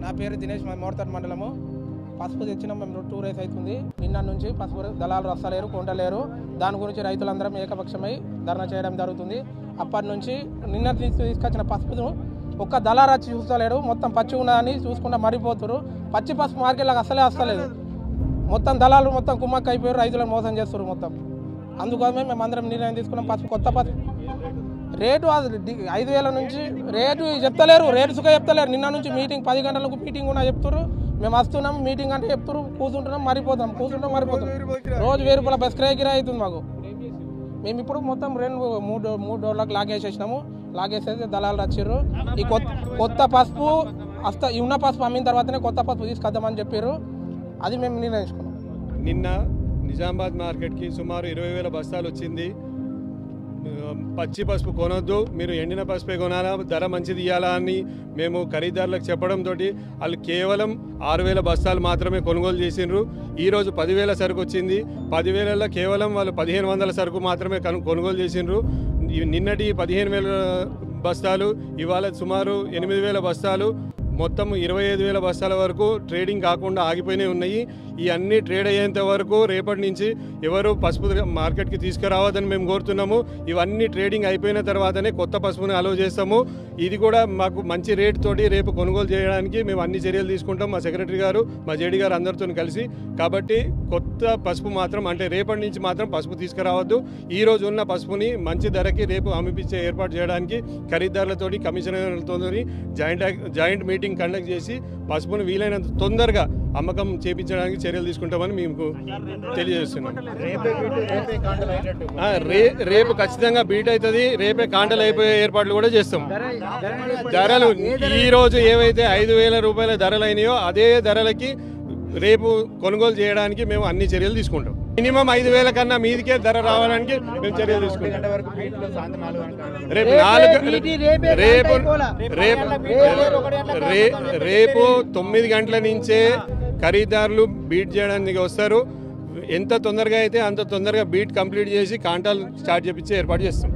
నా పేరు దినేష్, మోర్తాడ్ మండలము. పసుపు తెచ్చిన మేము 2 డేస్ అవుతుంది. నిన్న నుంచి పసుపు దళాలు వస్తలేరు, కొంటలేరు. దాని గురించి రైతులందరం ఏకపక్షమై ధర్నా చేయడం జరుగుతుంది. అప్పటి నుంచి నిన్న తీసుకొచ్చిన పసుపును ఒక్క దళారు వచ్చి చూస్తలేడు. మొత్తం పచ్చి ఉన్నదని చూసుకుంటా మరిపోతారు. పచ్చి పసుపు మార్కెట్లకు అసలే వస్తలేదు. మొత్తం దళాలు మొత్తం కుమ్మక్క అయిపోయారు, రైతులను మోసం చేస్తారు మొత్తం. అందుకోసమే మేము అందరం నిర్ణయం తీసుకున్నాం. పసుపు కొత్త పసుపు రేటు 5,000 నుంచి రేటు చెప్తలేరు, రేటు సుఖ చెప్తలేరు. నిన్న నుంచి మీటింగ్ 10 గంటలకు మీటింగ్ ఉన్నా చెప్తారు. మేము వస్తున్నాం మీటింగ్ అంటే చెప్తారు, కూర్చుంటున్నాం మరిపోతాం, మరిపోతాం. రోజు 1000 రూపాయల బస్ కిరాయి అవుతుంది మాకు. మేము ఇప్పుడు మొత్తం 2-3 డోర్లకు లాగేసేసినాము. లాగేసేసి దళాలు వచ్చారు. ఈ కొత్త పసుపు ఉన్న పసుపు అమ్మిన తర్వాతనే కొత్త పసుపు తీసుకొద్దామని చెప్పారు. అది మేము నిర్ణయించుకున్నాం. నిన్న నిజామాబాద్ మార్కెట్కి సుమారు 20,000 బస్తాలు వచ్చింది. పచ్చి పసుపు కొనొద్దు, మీరు ఎండిన పసుపే కొనాలా, ధర మంచిది ఇవ్వాలా అని మేము ఖరీదారులకు చెప్పడంతో వాళ్ళు కేవలం 6,000 బస్తాలు మాత్రమే కొనుగోలు చేసిండ్రు. ఈరోజు 10,000 సరుకు వచ్చింది. 10,000లో కేవలం వాళ్ళు 1,500 సరుకు మాత్రమే కొనుగోలు చేసిండ్రు. నిన్నటి 15,000 బస్తాలు, ఇవాళ సుమారు 8,000 బస్తాలు, మొత్తం 25,000 బస్తాల వరకు ట్రేడింగ్ కాకుండా ఆగిపోయినాయి ఉన్నాయి. ఈ అన్ని ట్రేడ్ అయ్యేంత వరకు రేపటి నుంచి ఎవరు పసుపు మార్కెట్కి తీసుకురావద్దని మేము కోరుతున్నాము. ఇవన్నీ ట్రేడింగ్ అయిపోయిన తర్వాతనే కొత్త పసుపుని అలౌ చేస్తాము. ఇది కూడా మాకు మంచి రేటు తోటి రేపు కొనుగోలు చేయడానికి మేము అన్ని చర్యలు తీసుకుంటాం, మా సెక్రటరీ గారు, మా జేడీ గారు అందరితో కలిసి. కాబట్టి కొత్త పసుపు మాత్రం అంటే రేపటి నుంచి మాత్రం పసుపు తీసుకురావద్దు. ఈ రోజు ఉన్న పసుపుని మంచి ధరకి రేపు అమ్మిపించే ఏర్పాటు చేయడానికి ఖరీదారులతోటి కమిషనర్లతో జాయింట్ మీటింగ్ కండక్ట్ చేసి పసుపును వీలైనంత తొందరగా అమ్మకం చేపించడానికి చర్యలు తీసుకుంటామని మేము తెలియజేస్తున్నాం. రేపు ఖచ్చితంగా బీట్ అవుతుంది. రేపే కాంటలు అయిపోయే ఏర్పాట్లు కూడా చేస్తాం. ధరలు ఈ రోజు ఏవైతే 5,000 రూపాయల ధరలు అయినాయో అదే ధరలకి రేపు కొనుగోలు చేయడానికి మేము అన్ని చర్యలు తీసుకుంటాం. మినిమం 5,000 కన్నా మీదికే ధర రావడానికి మేము చర్యలు తీసుకుంటాం. రేపు 9 గంటల నుంచే ఖరీదారులు బీట్ చేయడానికి వస్తారు. ఎంత తొందరగా అయితే అంత తొందరగా బీట్ కంప్లీట్ చేసి కాంటాలు స్టార్ట్ చేపించే ఏర్పాటు చేస్తాం.